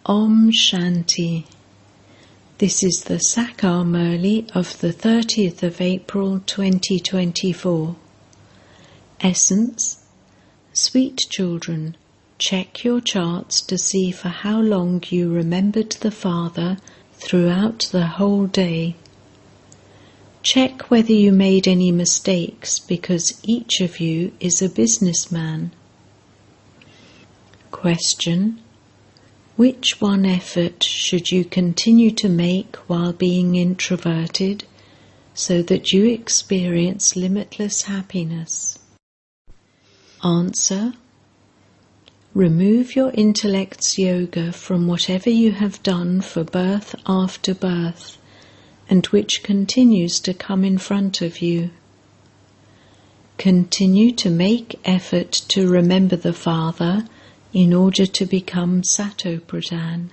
Om Shanti. This is the Sakar Murli of the 30th of April 2024. Essence: Sweet children, check your charts to see for how long you remembered the Father throughout the whole day. Check whether you made any mistakes, because each of you is a businessman. Question: which one effort should you continue to make while being introverted so that you experience limitless happiness? Answer: remove your intellect's yoga from whatever you have done for birth after birth, and which continues to come in front of you. Continue to make effort to remember the Father in order to become Sato-Pradhan.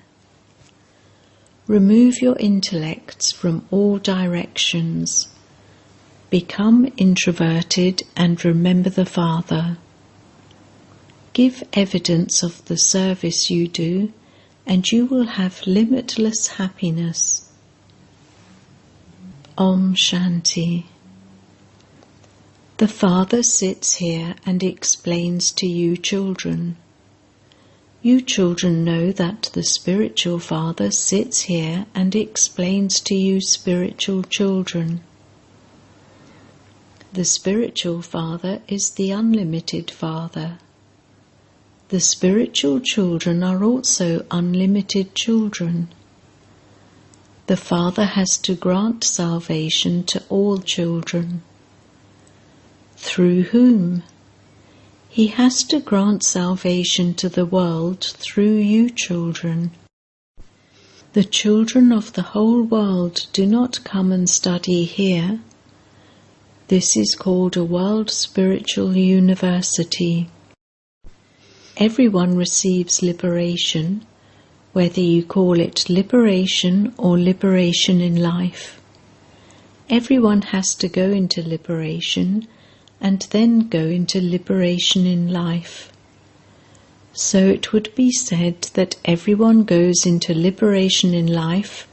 Remove your intellects from all directions. Become introverted and remember the Father. Give evidence of the service you do, and you will have limitless happiness. Om Shanti. The Father sits here and explains to you children. You children know that the spiritual Father sits here and explains to you spiritual children. The spiritual Father is the unlimited Father. The spiritual children are also unlimited children. The Father has to grant salvation to all children. Through whom? He has to grant salvation to the world through you children. The children of the whole world do not come and study here. This is called a World Spiritual University. Everyone receives liberation, whether you call it liberation or liberation in life. Everyone has to go into liberation and then go into liberation in life. So it would be said that everyone goes into liberation in life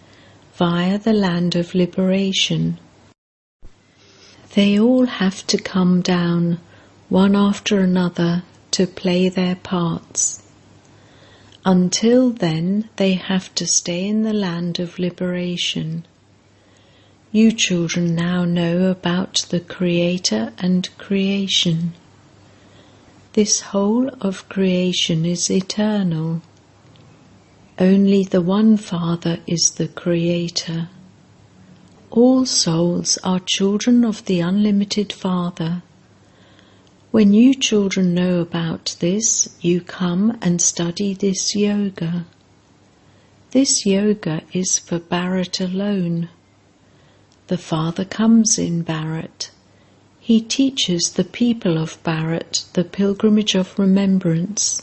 via the land of liberation. They all have to come down, one after another, to play their parts. Until then, they have to stay in the land of liberation. You children now know about the Creator and creation. This whole of creation is eternal. Only the one Father is the Creator. All souls are children of the unlimited Father. When you children know about this, you come and study this yoga. This yoga is for Bharat alone. The Father comes in Bharat. He teaches the people of Bharat the pilgrimage of remembrance.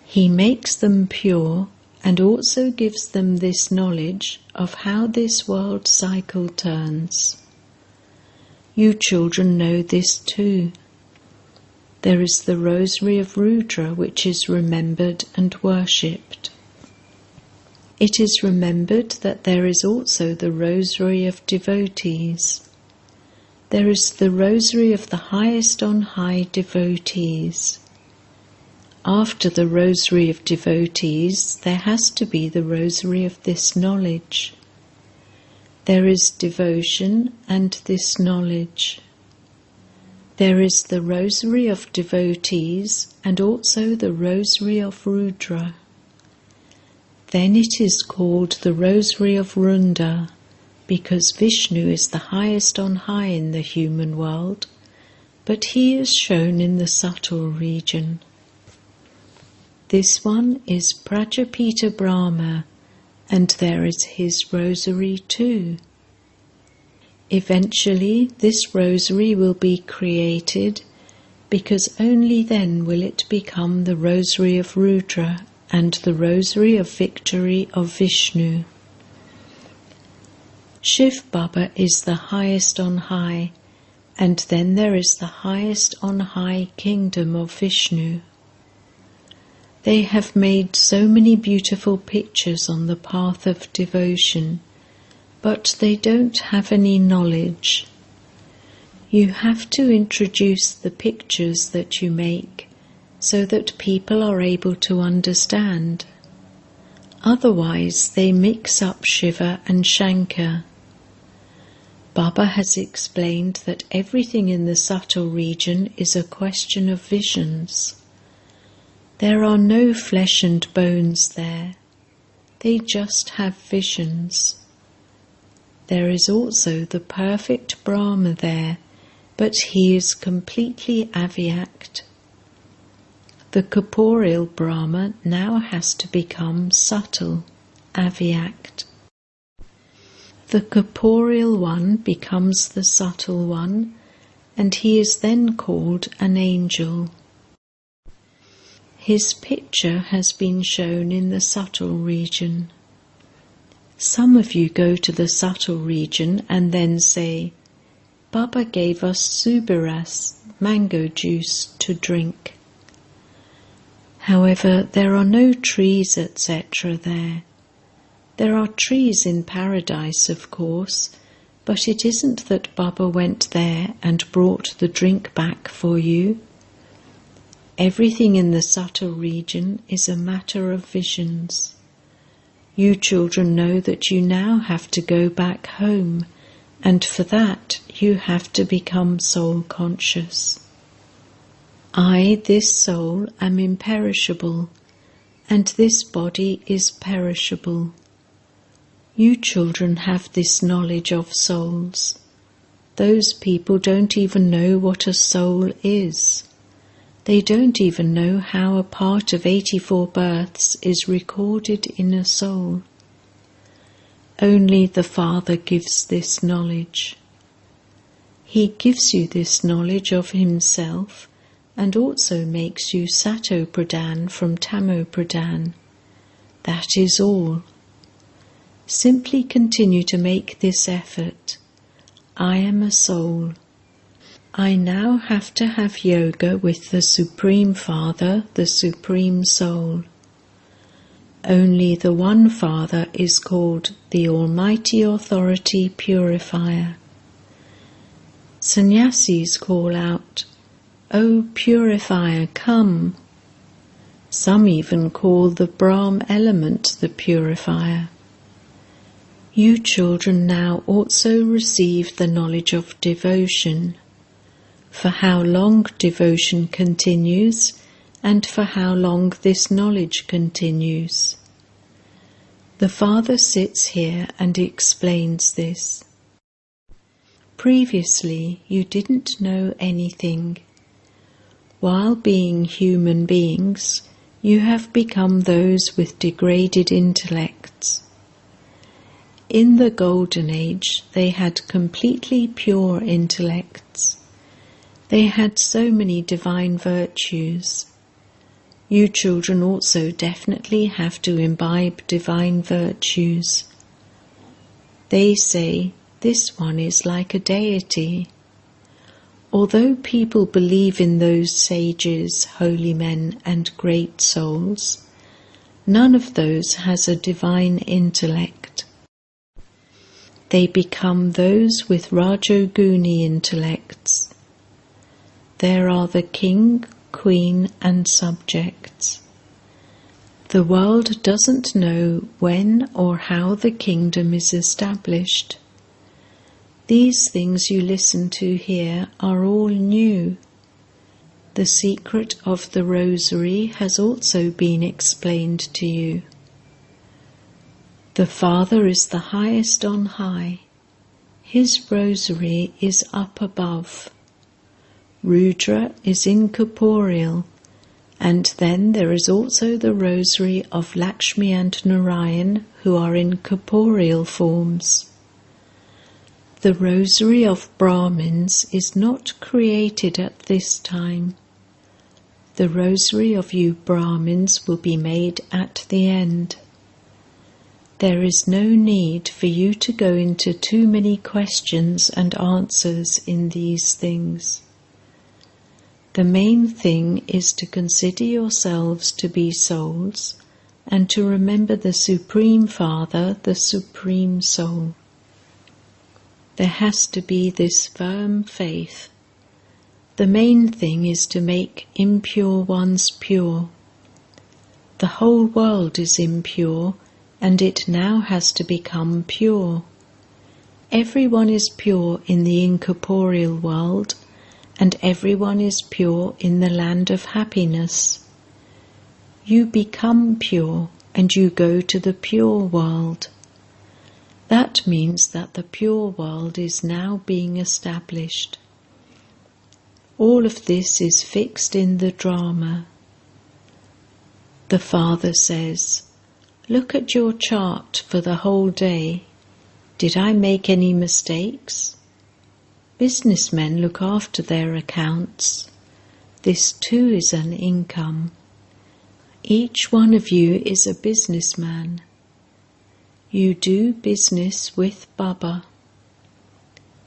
He makes them pure and also gives them this knowledge of how this world cycle turns. You children know this too. There is the rosary of Rudra which is remembered and worshipped. It is remembered that there is also the rosary of devotees. There is the rosary of the highest on high devotees. After the rosary of devotees, there has to be the rosary of this knowledge. There is devotion and this knowledge. There is the rosary of devotees and also the rosary of Rudra. Then it is called the rosary of Runda, because Vishnu is the highest on high in the human world, but he is shown in the subtle region. This one is Prajapita Brahma, and there is his rosary too. Eventually this rosary will be created, because only then will it become the rosary of Rudra and the rosary of victory of Vishnu. Shiv Baba is the highest on high, and then there is the highest on high kingdom of Vishnu. They have made so many beautiful pictures on the path of devotion, but they don't have any knowledge. You have to introduce the pictures that you make so that people are able to understand. Otherwise, they mix up Shiva and Shankar. Baba has explained that everything in the subtle region is a question of visions. There are no flesh and bones there. They just have visions. There is also the perfect Brahma there, but he is completely avyakt. The corporeal Brahma now has to become subtle, avyakt. The corporeal one becomes the subtle one, and he is then called an angel. His picture has been shown in the subtle region. Some of you go to the subtle region and then say, Baba gave us subiras, mango juice, to drink. However, there are no trees, etc. there. There are trees in paradise, of course, but it isn't that Baba went there and brought the drink back for you. Everything in the subtle region is a matter of visions. You children know that you now have to go back home, and for that you have to become soul conscious. I, this soul, am imperishable, and this body is perishable. You children have this knowledge of souls. Those people don't even know what a soul is. They don't even know how a part of 84 births is recorded in a soul. Only the Father gives this knowledge. He gives you this knowledge of himself and also makes you Sato Pradhan from Tamo Pradhan. That is all. Simply continue to make this effort. I am a soul. I now have to have yoga with the Supreme Father, the Supreme Soul. Only the one Father is called the Almighty Authority Purifier. Sannyasis call out, O Purifier, come. Some even call the Brahm element the Purifier. You children now also receive the knowledge of devotion, for how long devotion continues and for how long this knowledge continues. The Father sits here and explains this. Previously, you didn't know anything. While being human beings, you have become those with degraded intellects. In the Golden Age, they had completely pure intellects. They had so many divine virtues. You children also definitely have to imbibe divine virtues. They say, this one is like a deity. Although people believe in those sages, holy men, and great souls, none of those has a divine intellect. They become those with Rajoguni intellects. There are the king, queen, and subjects. The world doesn't know when or how the kingdom is established. These things you listen to here are all new. The secret of the rosary has also been explained to you. The Father is the highest on high. His rosary is up above. Rudra is incorporeal, and then there is also the rosary of Lakshmi and Narayan, who are in corporeal forms. The rosary of Brahmins is not created at this time. The rosary of you Brahmins will be made at the end. There is no need for you to go into too many questions and answers in these things. The main thing is to consider yourselves to be souls and to remember the Supreme Father, the Supreme Soul. There has to be this firm faith. The main thing is to make impure ones pure. The whole world is impure, and it now has to become pure. Everyone is pure in the incorporeal world, and everyone is pure in the land of happiness. You become pure, and you go to the pure world. That means that the pure world is now being established. All of this is fixed in the drama. The Father says, "Look at your chart for the whole day. Did I make any mistakes?" Businessmen look after their accounts. This too is an income. Each one of you is a businessman. You do business with Baba.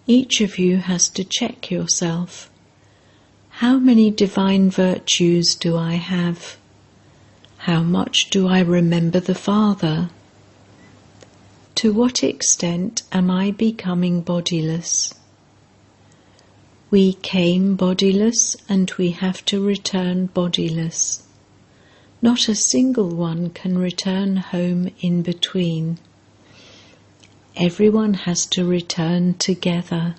Each of you has to check yourself. How many divine virtues do I have? How much do I remember the Father? To what extent am I becoming bodiless? We came bodiless and we have to return bodiless. Not a single one can return home in between. Everyone has to return together.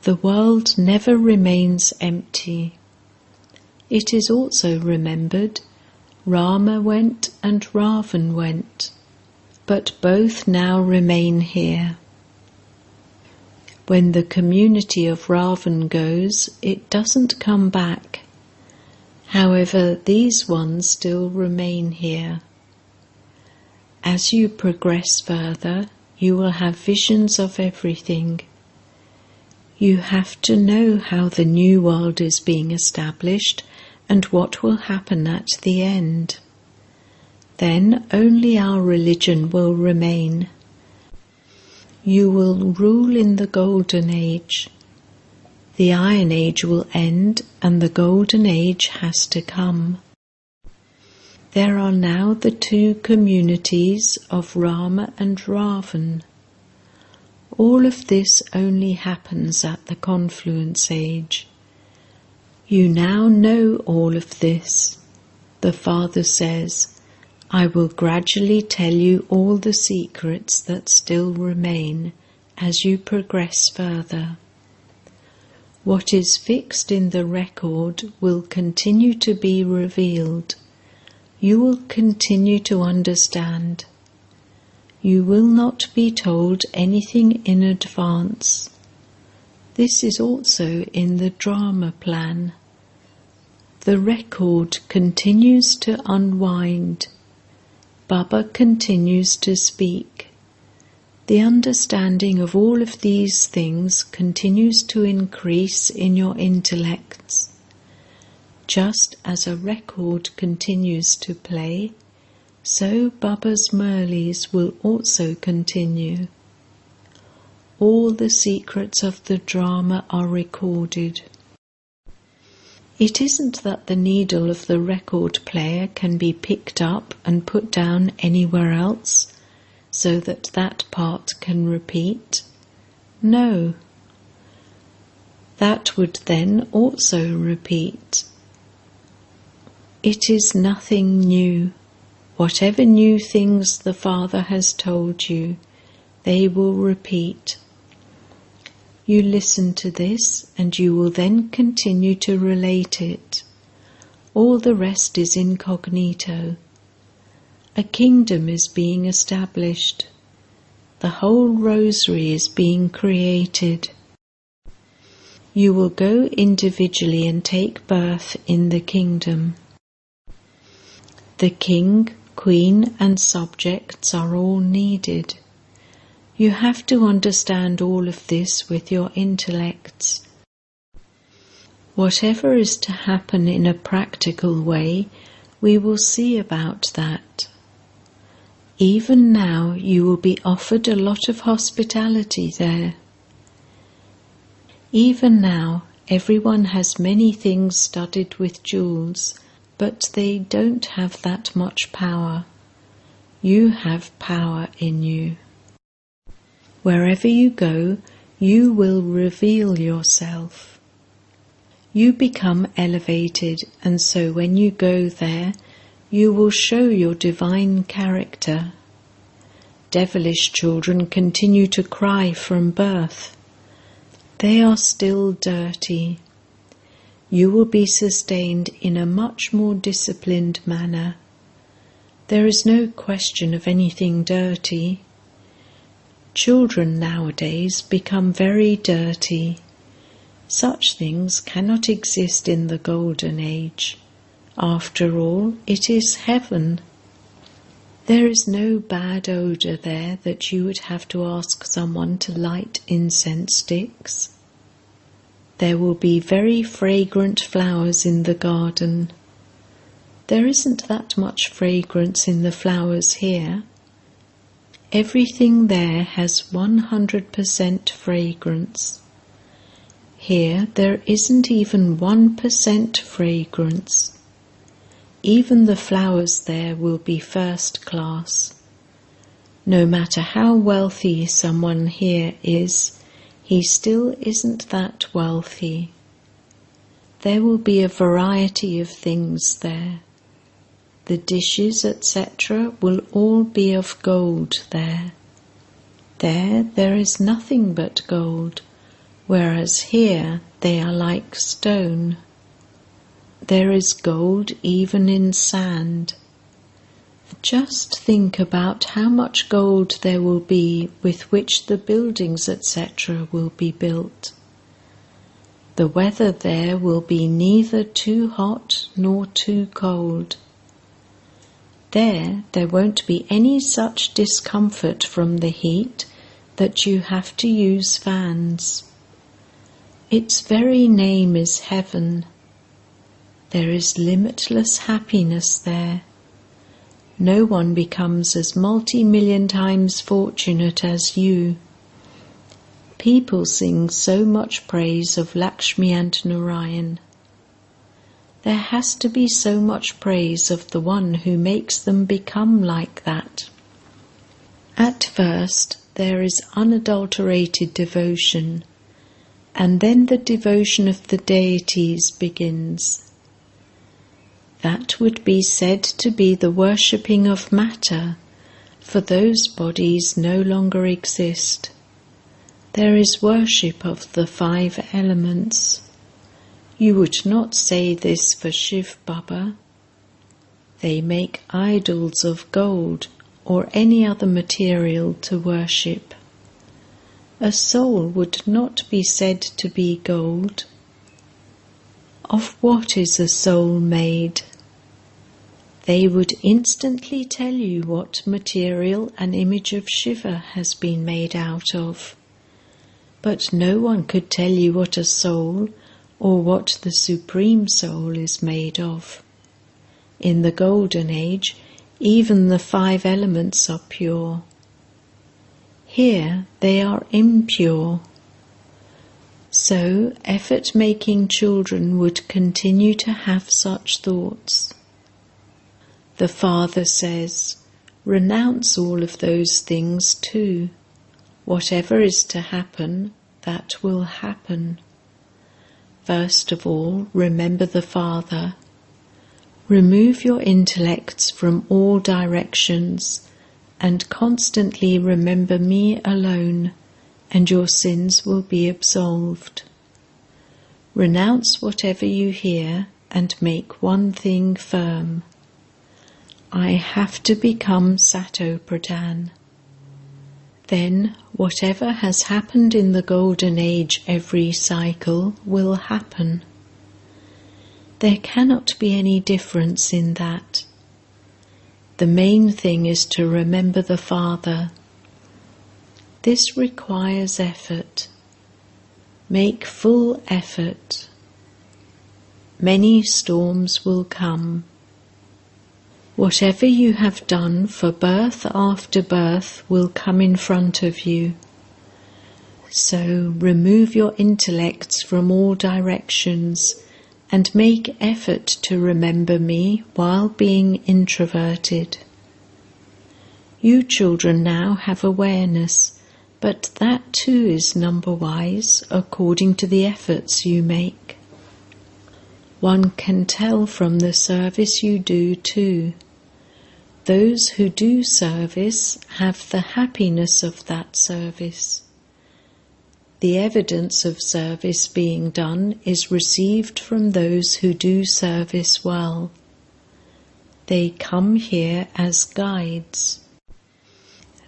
The world never remains empty. It is also remembered Rama went and Ravan went, but both now remain here. When the community of Ravan goes, it doesn't come back. However, these ones still remain here. As you progress further, you will have visions of everything. You have to know how the new world is being established and what will happen at the end. Then only our religion will remain. You will rule in the Golden Age. The Iron Age will end and the Golden Age has to come. There are now the two communities of Rama and Ravan. All of this only happens at the confluence age. You now know all of this. The Father says, "I will gradually tell you all the secrets that still remain as you progress further. What is fixed in the record will continue to be revealed. You will continue to understand. You will not be told anything in advance. This is also in the drama plan. The record continues to unwind. Baba continues to speak. The understanding of all of these things continues to increase in your intellects. Just as a record continues to play, so Baba's Murlis will also continue. All the secrets of the drama are recorded. It isn't that the needle of the record player can be picked up and put down anywhere else so that that part can repeat. No. That would then also repeat. It is nothing new. Whatever new things the Father has told you, they will repeat. You listen to this and you will then continue to relate it. All the rest is incognito. A kingdom is being established. The whole rosary is being created. You will go individually and take birth in the kingdom. The king, queen and subjects are all needed. You have to understand all of this with your intellects. Whatever is to happen in a practical way, we will see about that. Even now you will be offered a lot of hospitality there. Even now, Everyone has many things studded with jewels, but they don't have that much power. You have power in you. Wherever you go, you will reveal yourself. You become elevated, and so when you go there, you will show your divine character. Devilish children continue to cry from birth. They are still dirty. You will be sustained in a much more disciplined manner. There is no question of anything dirty. Children nowadays become very dirty. Such things cannot exist in the Golden Age. After all, it is heaven. There is no bad odour there that you would have to ask someone to light incense sticks. There will be very fragrant flowers in the garden. There isn't that much fragrance in the flowers here. Everything there has 100% fragrance. Here there isn't even 1% fragrance. Even the flowers there will be first class. No matter how wealthy someone here is, he still isn't that wealthy. There will be a variety of things there. The dishes, etc., will all be of gold there. There is nothing but gold, whereas here they are like stone. There is gold even in sand. Just think about how much gold there will be with which the buildings, etc., will be built. The weather there will be neither too hot nor too cold. There won't be any such discomfort from the heat that you have to use fans. Its very name is heaven. There is limitless happiness there. No one becomes as multi-million times fortunate as you. People sing so much praise of Lakshmi and Narayan. There has to be so much praise of the one who makes them become like that. At first there is unadulterated devotion, and then the devotion of the deities begins. That would be said to be the worshipping of matter, for those bodies no longer exist. There is worship of the 5 elements. You would not say this for Shiv Baba. They make idols of gold or any other material to worship. A soul would not be said to be gold. Of what is a soul made? They would instantly tell you what material an image of Shiva has been made out of. But no one could tell you what a soul or what the Supreme Soul is made of. In the Golden Age, even the 5 elements are pure. Here they are impure. So effort-making children would continue to have such thoughts. The Father says, renounce all of those things too. Whatever is to happen, that will happen. First of all, remember the Father. Remove your intellects from all directions and constantly remember me alone, and your sins will be absolved. Renounce whatever you hear and make one thing firm. I have to become Sato Pradhan. Then whatever has happened in the Golden Age every cycle will happen. There cannot be any difference in that. The main thing is to remember the Father. This requires effort. Make full effort. Many storms will come. Whatever you have done for birth after birth will come in front of you. So remove your intellects from all directions and make effort to remember me while being introverted. You children now have awareness, but that too is number-wise according to the efforts you make. One can tell from the service you do too. Those who do service have the happiness of that service. The evidence of service being done is received from those who do service well. They come here as guides.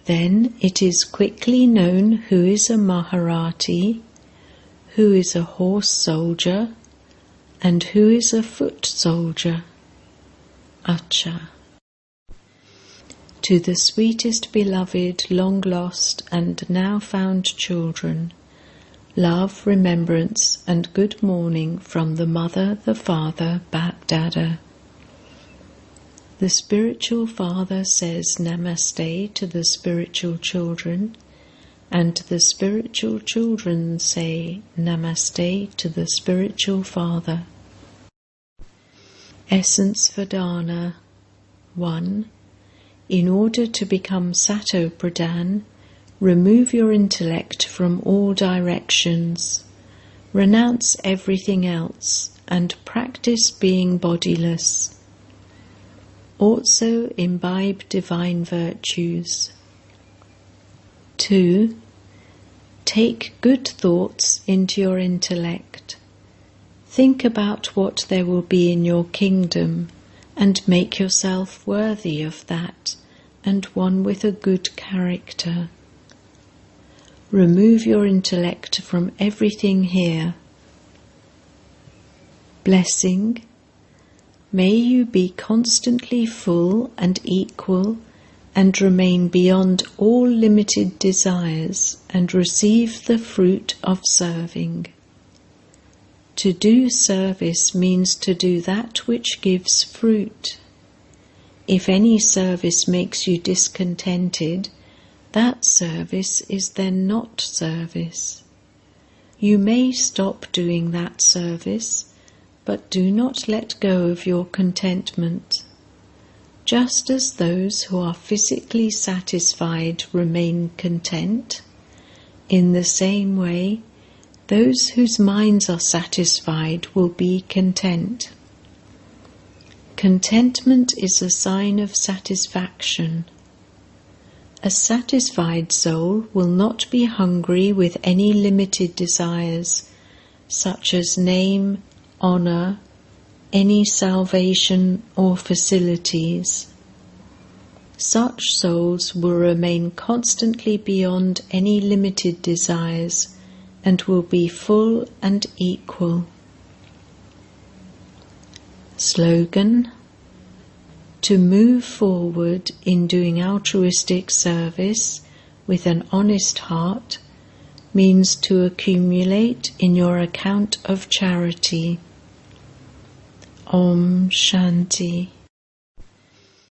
Then it is quickly known who is a Maharati, who is a horse soldier, and who is a foot soldier. Acha. To the sweetest beloved, long lost and now found children, love, remembrance and good morning from the Mother, the Father, Bap Dada. The spiritual father says Namaste to the spiritual children, and the spiritual children say Namaste to the spiritual father. Essence Vedana 1. In order to become Sato Pradhan, remove your intellect from all directions, renounce everything else, and practice being bodiless. Also imbibe divine virtues. 2. Take good thoughts into your intellect. Think about what there will be in your kingdom, and make yourself worthy of that, and one with a good character. Remove your intellect from everything here. Blessing. May you be constantly full and equal, and remain beyond all limited desires, and receive the fruit of serving. To do service means to do that which gives fruit. If any service makes you discontented, that service is then not service. You may stop doing that service, but do not let go of your contentment. Just as those who are physically satisfied remain content, in the same way, those whose minds are satisfied will be content. Contentment is a sign of satisfaction. A satisfied soul will not be hungry with any limited desires, such as name, honour, any salvation or facilities. Such souls will remain constantly beyond any limited desires, and will be full and equal. Slogan: to move forward in doing altruistic service with an honest heart means to accumulate in your account of charity. Om Shanti.